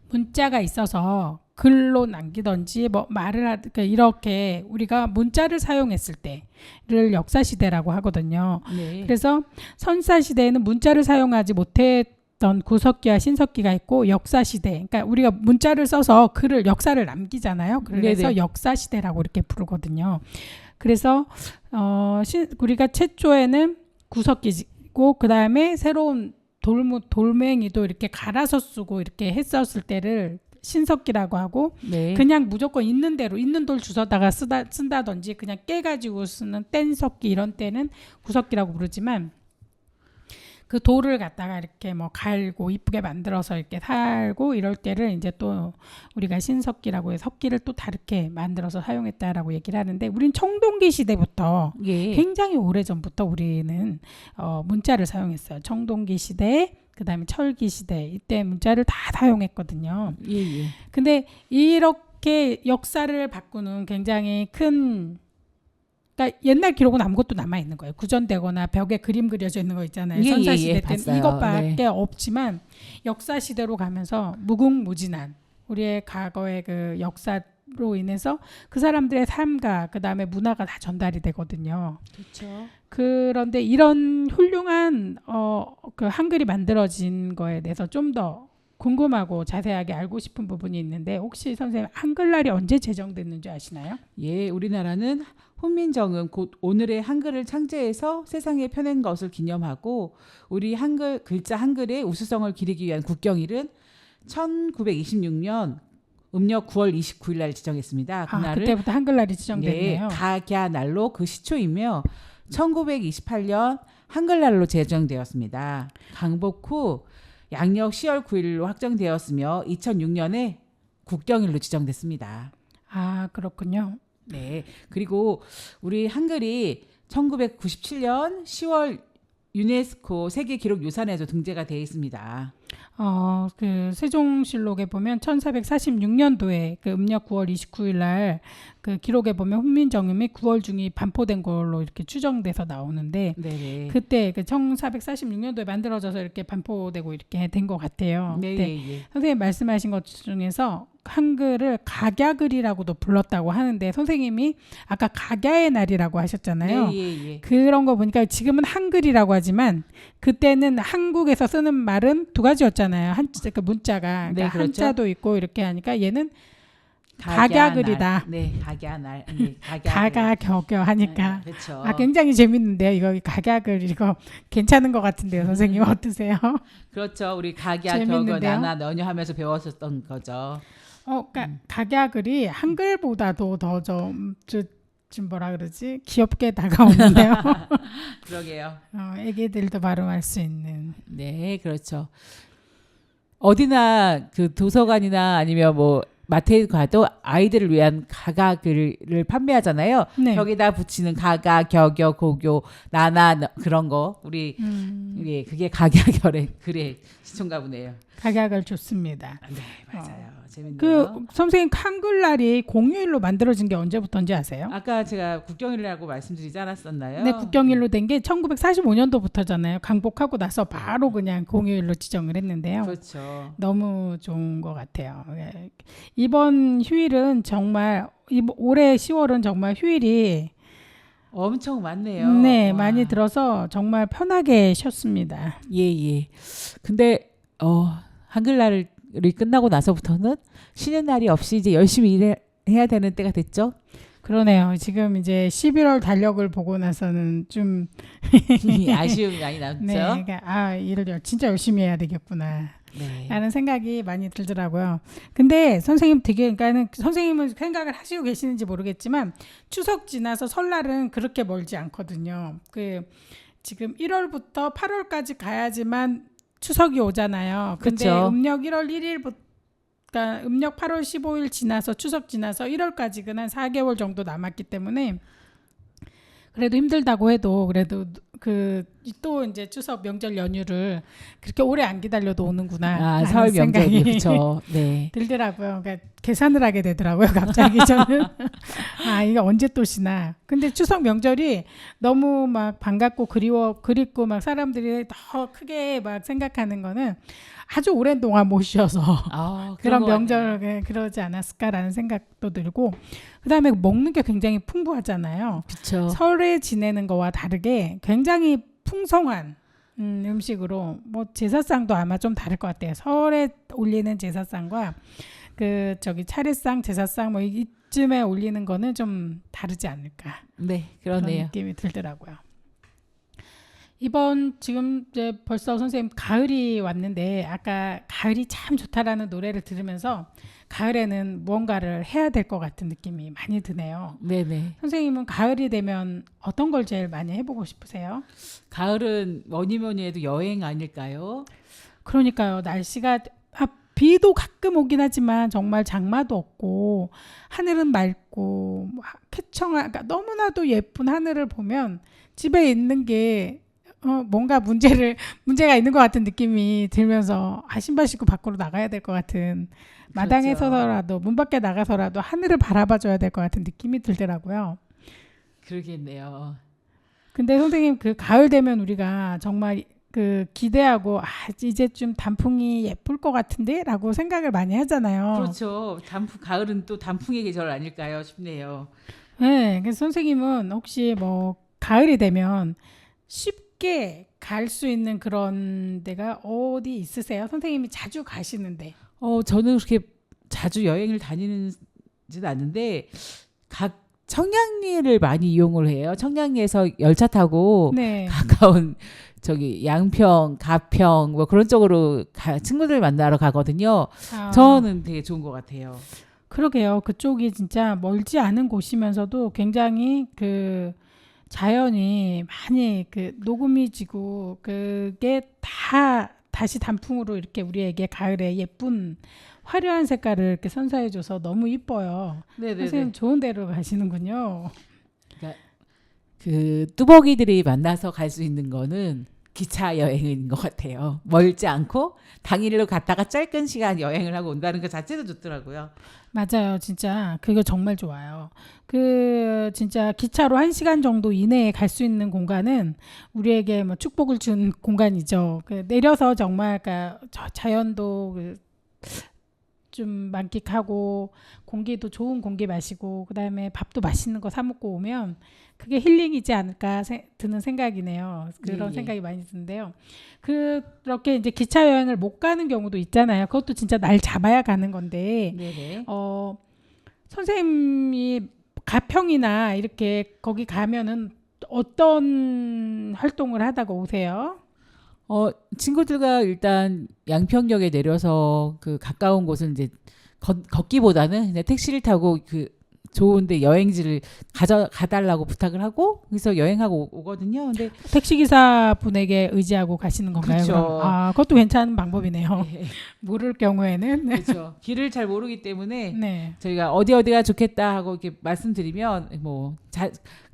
문자가 있어서 글로 남기던지 뭐 그러니까 이렇게 우리가 문자를 사용했을 때를 역사 시대라고 하거든요. 네. 그래서 선사 시대에는 문자를 사용하지 못했던 구석기와 신석기가 있고 역사 시대, 그러니까 우리가 문자를 써서 역사를 남기잖아요. 그래서 네네. 역사 시대라고 이렇게 부르거든요. 그래서 우리가 최초에는 구석기고 그 다음에 새로운 돌멩이도 이렇게 갈아서 쓰고 이렇게 했었을 때를 신석기라고 하고, 네. 그냥 무조건 있는 대로 있는 돌 주워다가 쓴다든지 그냥 깨가지고 쓰는 뗀석기 이런 때는 구석기라고 부르지만, 그 돌을 갖다가 이렇게 뭐 갈고 이쁘게 만들어서 이렇게 살고 이럴 때를 이제 또 우리가 신석기라고 해서 석기를 또 다르게 만들어서 사용했다라고 얘기를 하는데, 우린 청동기 시대부터 예. 굉장히 오래전부터 우리는 문자를 사용했어요. 청동기 시대, 그다음에 철기 시대, 이때 문자를 다 사용했거든요. 예, 예. 근데 이렇게 역사를 바꾸는 굉장히 그러니까 옛날 기록은 아무것도 남아 있는 거예요. 구전되거나 벽에 그림 그려져 있는 거 있잖아요. 예, 선사 예, 시대 예, 때는 봤어요. 이것밖에 네. 없지만, 역사 시대로 가면서 무궁무진한 우리의 과거의 그 역사로 인해서 그 사람들의 삶과 그 다음에 문화가 다 전달이 되거든요. 그렇죠. 그런데 이런 훌륭한 그 한글이 만들어진 거에 대해서 좀 더 궁금하고 자세하게 알고 싶은 부분이 있는데, 혹시 선생님 한글날이 언제 제정됐는지 아시나요? 예, 우리나라는 훈민정음 곧 오늘의 한글을 창제해서 세상에 펴낸 것을 기념하고, 우리 글자 한글의 우수성을 기리기 위한 국경일은 1926년 음력 9월 29일 날 지정했습니다. 그날을 그때부터 한글날이 지정됐네요. 각야날로 그 시초이며 1928년 한글날로 제정되었습니다. 강복 후 양력 10월 9일로 확정되었으며 2006년에 국경일로 지정됐습니다. 그렇군요. 네. 그리고 우리 한글이 1997년 10월 유네스코 세계 기록 유산에도 등재가 되어 있습니다. 그 세종실록에 보면 1446년도에 그 음력 9월 29일 날 그 기록에 보면 훈민정음이 9월 중이 반포된 걸로 이렇게 추정돼서 나오는데, 네. 그때 그 1446년도에 만들어져서 이렇게 반포되고 이렇게 된 것 같아요. 네, 근데 예. 선생님 말씀하신 것 중에서 한글을 각야글이라고도 불렀다고 하는데, 선생님이 아까 각야의 날이라고 하셨잖아요. 예. 그런 거 보니까 지금은 한글이라고 하지만 그때는 한국에서 쓰는 말은 두 가지였잖아요. 그 문자가 네, 그러니까 그렇죠. 한자도 있고 이렇게 하니까 얘는 각야글이다. 네, 각야날. 네, 가가격여 하니까. 네, 그렇죠. 굉장히 재밌는데요. 이거 각야글 이거 괜찮은 것 같은데요. 선생님 어떠세요? 그렇죠. 우리 각야, 재밌는데요? 격여, 나나, 너녀 하면서 배웠었던 거죠. 그러니까 각야글이 한글보다도 더 좀 뭐라 그러지? 귀엽게 다가오는데요. 그러게요. 애기들도 발음할 수 있는. 네, 그렇죠. 어디나 그 도서관이나 아니면 뭐 마트에 가도 아이들을 위한 가가글을 판매하잖아요. 네. 벽에다 붙이는 가가, 격여, 고교, 나나 그런 거. 우리 예, 그게 각야결의 글의 시초인가 보네요. 각야글 좋습니다. 네, 맞아요. 재밌네요. 그 선생님 한글날이 공휴일로 만들어진 게 언제부터인지 아세요? 아까 제가 국경일이라고 말씀드리지 않았었나요? 네, 국경일로 된 게 1945년도부터잖아요. 강복하고 나서 바로 그냥 공휴일로 지정을 했는데요. 그렇죠. 너무 좋은 것 같아요. 예. 이번 휴일은 정말 올해 10월은 정말 휴일이 엄청 많네요. 네, 와. 많이 들어서 정말 편하게 쉬었습니다. 예. 근데 한글날이 끝나고 나서부터는 쉬는 날이 없이 이제 열심히 일해야 되는 때가 됐죠. 그러네요. 지금 이제 11월 달력을 보고 나서는 좀 아쉬움이 많이 남죠. 네, 그러니까 일을 진짜 열심히 해야 되겠구나. 네. 라는 생각이 많이 들더라고요. 근데 선생님 그러니까는 선생님은 생각을 하시고 계시는지 모르겠지만 추석 지나서 설날은 그렇게 멀지 않거든요. 지금 1월부터 8월까지 가야지만 추석이 오잖아요. 근데 그쵸. 음력 1월 1일부터 그러니까 음력 8월 15일 지나서 추석 지나서 1월까지는 한 4개월 정도 남았기 때문에 그래도 힘들다고 해도 그래도 또 이제 추석 명절 연휴를 그렇게 오래 안 기다려도 오는구나. 설 명절이 생각이 그렇죠. 네. 들더라고요. 그러니까 계산을 하게 되더라고요. 갑자기 저는 이거 언제 또 시나. 근데 추석 명절이 너무 막 반갑고 그립고 막 사람들이 더 크게 막 생각하는 거는 아주 오랜 동안 못 쉬어서 그런 명절 그러지 않았을까라는 생각도 들고 그다음에 먹는 게 굉장히 풍부하잖아요. 그렇죠. 설에 지내는 거와 다르게 굉장히 풍성한 음식으로 뭐 제사상도 아마 좀 다를 것 같아요. 설에 올리는 제사상과 차례상, 제사상 뭐 이쯤에 올리는 거는 좀 다르지 않을까. 네, 그런 그러네요. 느낌이 들더라고요. 이번 지금 이제 벌써 선생님 가을이 왔는데 아까 가을이 참 좋다라는 노래를 들으면서 가을에는 무언가를 해야 될 것 같은 느낌이 많이 드네요. 네네. 선생님은 가을이 되면 어떤 걸 제일 많이 해보고 싶으세요? 가을은 뭐니 해도 여행 아닐까요? 그러니까요. 날씨가 비도 가끔 오긴 하지만 정말 장마도 없고 하늘은 맑고 쾌청한 그러니까 너무나도 예쁜 하늘을 보면 집에 있는 게 뭔가 문제가 있는 것 같은 느낌이 들면서 신발 신고 밖으로 나가야 될 것 같은 마당에 그렇죠. 서서라도 문 밖에 나가서라도 하늘을 바라봐줘야 될 것 같은 느낌이 들더라고요. 그러겠네요. 근데 선생님 가을 되면 우리가 정말 기대하고 이제 좀 단풍이 예쁠 것 같은데 라고 생각을 많이 하잖아요. 그렇죠. 가을은 또 단풍의 계절 아닐까요 싶네요. 네, 그래서 선생님은 혹시 뭐 가을이 되면 쉽게 갈 수 있는 그런 데가 어디 있으세요? 선생님이 자주 가시는데. 저는 그렇게 자주 여행을 다니지는 않는데 각 청량리를 많이 이용을 해요. 청량리에서 열차 타고 네. 가까운 양평, 가평 뭐 그런 쪽으로 친구들 만나러 가거든요. 저는 되게 좋은 것 같아요. 그러게요. 그쪽이 진짜 멀지 않은 곳이면서도 굉장히 자연이 많이 녹음이 지고 그게 다시 단풍으로 이렇게 우리에게 가을에 예쁜 화려한 색깔을 이렇게 선사해줘서 너무 이뻐요. 네네네. 선생님 좋은 데로 가시는군요. 뚜벅이들이 만나서 갈 수 있는 거는 기차 여행인 것 같아요. 멀지 않고 당일로 갔다가 짧은 시간 여행을 하고 온다는 것 자체도 좋더라고요. 맞아요. 진짜 그거 정말 좋아요. 진짜 기차로 1시간 정도 이내에 갈 수 있는 공간은 우리에게 뭐 축복을 준 공간이죠. 내려서 정말 자연도 좀 만끽하고 공기도 좋은 공기 마시고 그다음에 밥도 맛있는 거 사 먹고 오면 그게 힐링이지 않을까 드는 생각이네요. 그런 예. 생각이 많이 드는데요. 그렇게 이제 기차 여행을 못 가는 경우도 있잖아요. 그것도 진짜 날 잡아야 가는 건데 네네. 선생님이 가평이나 이렇게 거기 가면은 어떤 활동을 하다가 오세요? 친구들과 일단 양평역에 내려서 가까운 곳은 이제 걷기보다는 그냥 택시를 타고 좋은데 여행지를 가달라고 부탁을 하고 그래서 여행하고 오거든요. 근데 택시기사 분에게 의지하고 가시는 건가요? 그쵸. 그럼? 그것도 괜찮은 방법이네요. 네. 모를 경우에는. 그렇죠. 길을 잘 모르기 때문에 네. 저희가 어디가 좋겠다 하고 이렇게 말씀드리면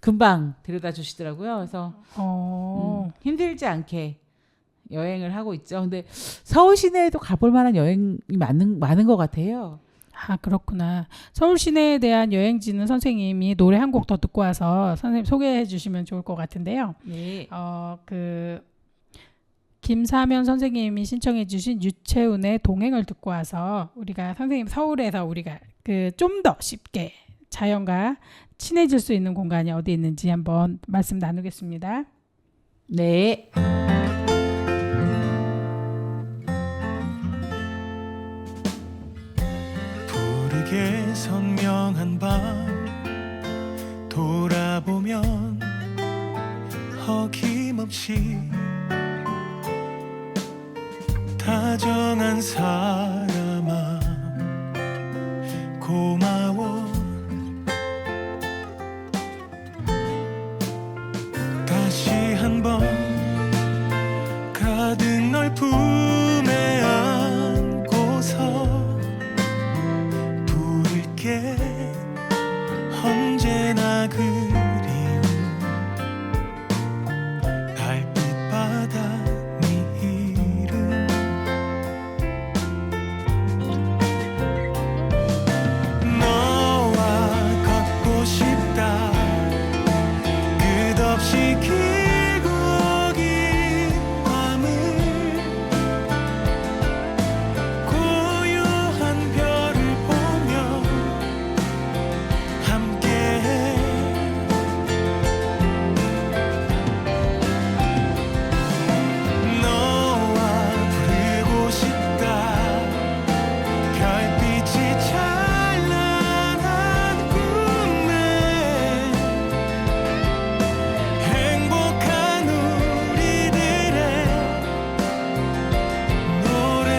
금방 데려다 주시더라고요. 그래서 힘들지 않게 여행을 하고 있죠. 근데 서울 시내에도 가볼 만한 여행이 많은 것 같아요. 그렇구나. 서울 시내에 대한 여행지는 선생님이 노래 한 곡 더 듣고 와서 선생님 소개해 주시면 좋을 것 같은데요. 네. 김사면 선생님이 신청해 주신 유채훈의 동행을 듣고 와서 우리가 선생님 서울에서 우리가 좀 더 쉽게 자연과 친해질 수 있는 공간이 어디 있는지 한번 말씀 나누겠습니다. 네. 푸르게 선명한 밤 어김없이 다정한 사람아 고마워. 다시 한번 가득 널 품에 안고서 부를게 언제나 그리운 달빛바다 네 이름. 너와 걷고 싶다. 끝없이 길고 긴 밤을 고요한 별을 보며 함께해. 너와 부르고 싶다. 별빛이 찬란한 꿈에 행복한 우리들의 노래.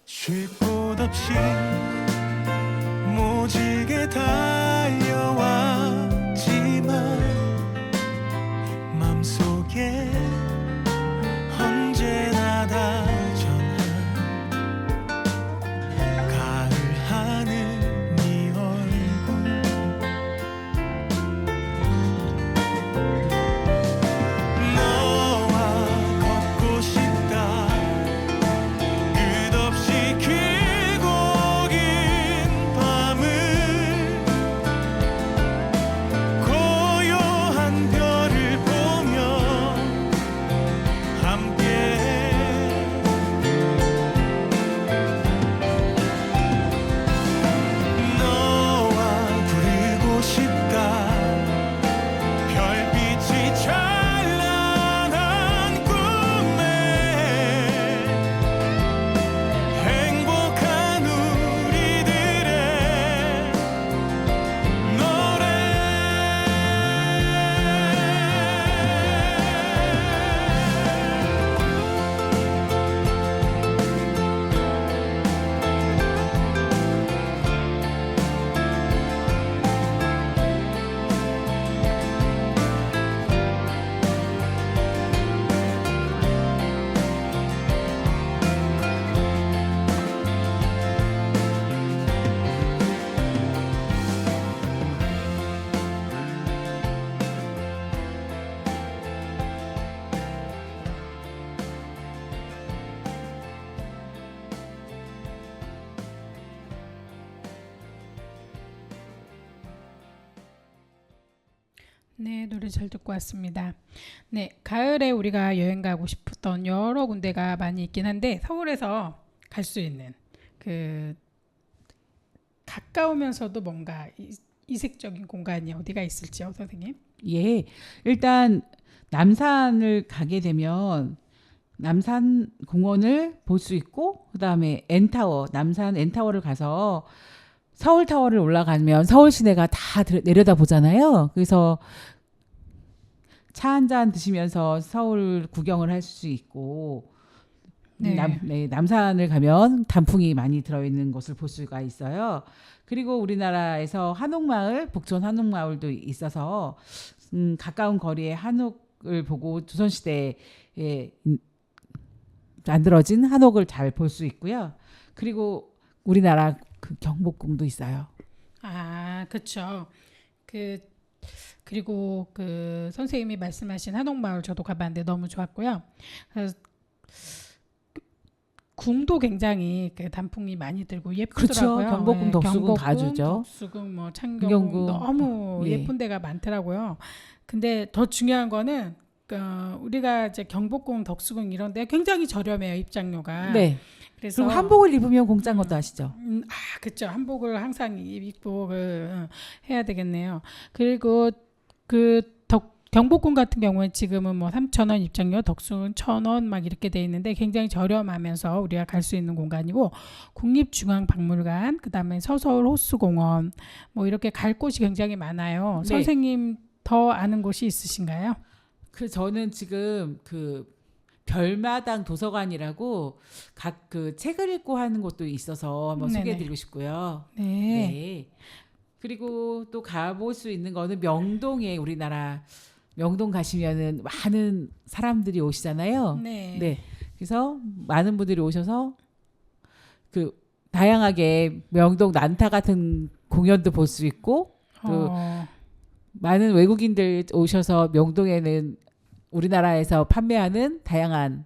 쉴 곳 없이 모질게 달려왔지만 맘속에 언제나 다정한 가을 하늘 네 얼굴. 너와 걷고 싶다. 끝없이 길고 긴 밤을 고요한 별을 보며 함께해. 너와 부르고 싶다. 별빛이 찬란한 꿈에 행복한 우리들의 노래. 네, 노래 잘 듣고 왔습니다. 네, 가을에 우리가 여행 가고 싶었던 여러 군데가 많이 있긴 한데 서울에서 갈 수 있는 그 가까우면서도 뭔가 이색적인 공간이 어디가 있을지요, 선생님? 예, 일단 남산을 가게 되면 남산 공원을 볼 수 있고 그다음에 N타워, 남산 N타워를 가서 서울타워를 올라가면 서울 시내가 다 내려다 보잖아요. 그래서 차 한 잔 드시면서 서울 구경을 할 수 있고 네. 남산을 가면 단풍이 많이 들어있는 곳을 볼 수가 있어요. 그리고 우리나라에서 한옥마을, 북촌 한옥마을도 있어서 가까운 거리에 한옥을 보고 조선시대에 만들어진 한옥을 잘 볼 수 있고요. 그리고 우리나라 그 경복궁도 있어요. 아, 그렇죠. 그리고 그 선생님이 말씀하신 한옥마을 저도 가봤는데 너무 좋았고요. 그래서 궁도 굉장히 그 단풍이 많이 들고 예쁘더라고요. 그렇죠. 경복궁, 덕수궁 다 주죠. 덕수궁, 뭐 창경궁 구경궁. 너무 예. 예쁜 데가 많더라고요. 근데 더 중요한 거는 우리가 이제 경복궁, 덕수궁 이런 데 굉장히 저렴해요, 입장료가. 네. 그래서 그리고 한복을 입으면 공짜인 것도 아시죠? 그렇죠. 한복을 항상 입고 해야 되겠네요. 그리고 그 경복궁 같은 경우에 지금은 뭐 3,000원 입장료, 덕수는 1,000원 막 이렇게 돼 있는데 굉장히 저렴하면서 우리가 갈 수 있는 공간이고, 국립중앙박물관, 그다음에 서서울 호수공원, 뭐 이렇게 갈 곳이 굉장히 많아요. 네. 선생님 더 아는 곳이 있으신가요? 저는 지금 그 별마당 도서관이라고 각 그 책을 읽고 하는 곳도 있어서 한번 네네. 소개해드리고 싶고요. 네. 네. 그리고 또 가볼 수 있는 거는 명동에, 우리나라 명동 가시면은 많은 사람들이 오시잖아요. 네. 네. 그래서 많은 분들이 오셔서 그 다양하게 명동 난타 같은 공연도 볼 수 있고, 또 많은 외국인들 오셔서 명동에는 우리나라에서 판매하는 다양한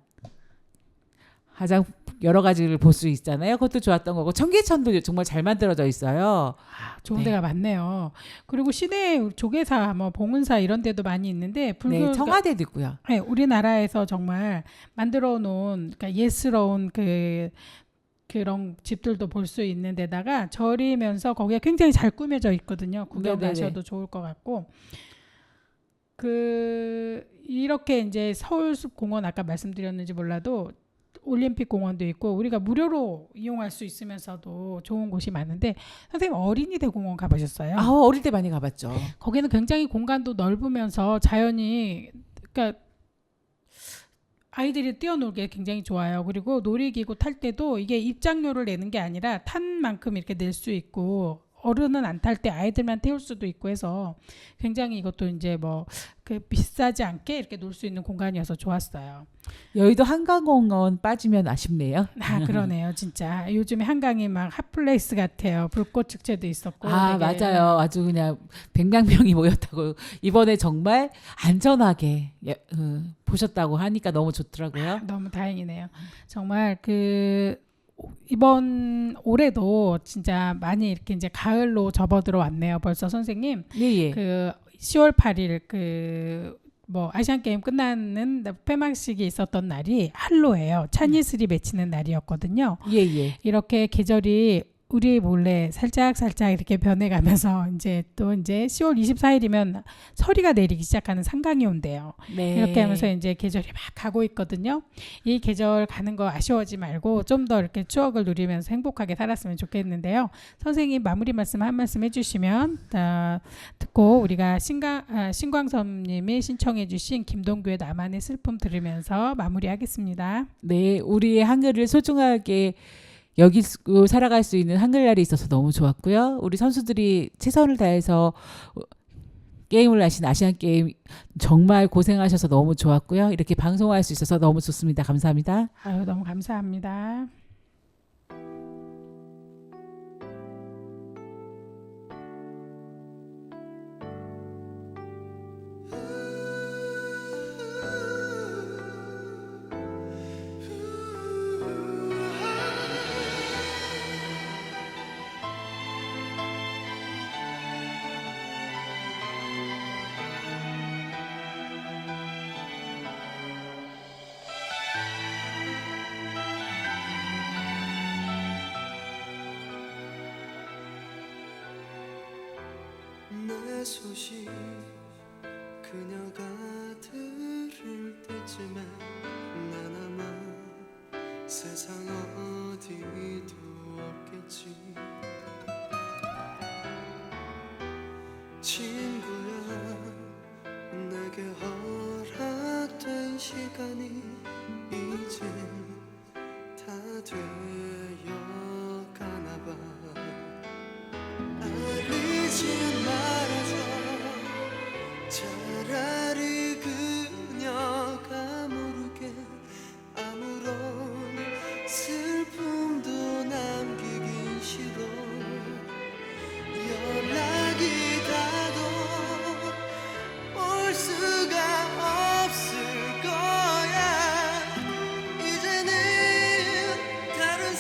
화장 여러 가지를 볼 수 있잖아요. 그것도 좋았던 거고, 청계천도 정말 잘 만들어져 있어요. 좋은 네. 데가 많네요. 그리고 시내 조계사, 뭐 봉은사 이런 데도 많이 있는데 네, 청와대도 있고요. 네, 우리나라에서 정말 만들어 놓은, 그러니까 예스러운 그런 집들도 볼 수 있는 데다가 절이면서 거기가 굉장히 잘 꾸며져 있거든요. 구경 네네네. 가셔도 좋을 것 같고, 이렇게 이제 서울숲공원 아까 말씀드렸는지 몰라도 올림픽 공원도 있고 우리가 무료로 이용할 수 있으면서도 좋은 곳이 많은데, 선생님 어린이대 공원 가보셨어요? 어릴 때 많이 가봤죠. 거기는 굉장히 공간도 넓으면서 자연이, 그러니까 아이들이 뛰어놀기에 굉장히 좋아요. 그리고 놀이기구 탈 때도 이게 입장료를 내는 게 아니라 탄 만큼 이렇게 낼 수 있고, 어른은 안 탈 때 아이들만 태울 수도 있고 해서 굉장히 이것도 이제 뭐 비싸지 않게 이렇게 놀 수 있는 공간이어서 좋았어요. 여의도 한강공원 빠지면 아쉽네요. 그러네요. 진짜 요즘에 한강이 막 핫플레이스 같아요. 불꽃 축제도 있었고. 되게 맞아요. 아주 그냥 100만 명이 모였다고. 이번에 정말 안전하게 보셨다고 하니까 너무 좋더라고요. 너무 다행이네요. 정말 이번 올해도 진짜 많이 이렇게 이제 가을로 접어들어 왔네요. 벌써 선생님. 예. 10월 8일 뭐 아시안 게임 끝나는 폐막식이 있었던 날이 한로예요. 차니슬이 맺히는 날이었거든요. 예. 이렇게 계절이 우리 몰래 살짝 이렇게 변해가면서 이제 10월 24일이면 서리가 내리기 시작하는 상강이 온대요. 네. 이렇게 하면서 이제 계절이 막 가고 있거든요. 이 계절 가는 거 아쉬워하지 말고 좀 더 이렇게 추억을 누리면서 행복하게 살았으면 좋겠는데요. 선생님 마무리 말씀 한 말씀 해주시면 듣고 우리가 신광섭님이 신청해주신 김동규의 나만의 슬픔 들으면서 마무리하겠습니다. 네, 우리의 한글을 소중하게 여기고 살아갈 수 있는 한글날이 있어서 너무 좋았고요. 우리 선수들이 최선을 다해서 게임을 하신 아시안 게임 정말 고생하셔서 너무 좋았고요. 이렇게 방송할 수 있어서 너무 좋습니다. 감사합니다. 너무 감사합니다. 내 소식 그녀가 들을 때쯤에 난 아마 세상 어디도 없겠지. 친구야, 내게 허락된 시간이 이제 다 되어가나 봐. 알리지 말아줘. 차라리 그녀가 모르게 아무런 슬픔도 남기긴 싫어. 연락이 닿아도 올 수가 없을 거야. 이제는 다른